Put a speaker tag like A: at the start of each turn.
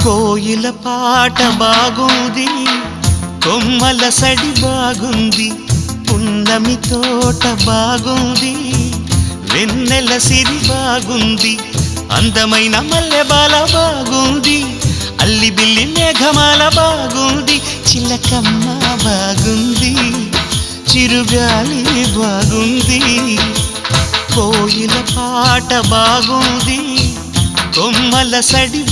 A: కోయిల పాట బాగుంది, కొమ్మల సడి బాగుంది, పున్నమి తోట బాగుంది, వెన్నెల సిరి బాగుంది, అందమైన మల్లెబాల బాగుంది, అల్లి బిల్లి మేఘమాల బాగుంది, చిలకమ్మ బాగుంది, చిరుగాలి బాగుంది. కోయిల పాట బాగుంది, కొమ్మల సడి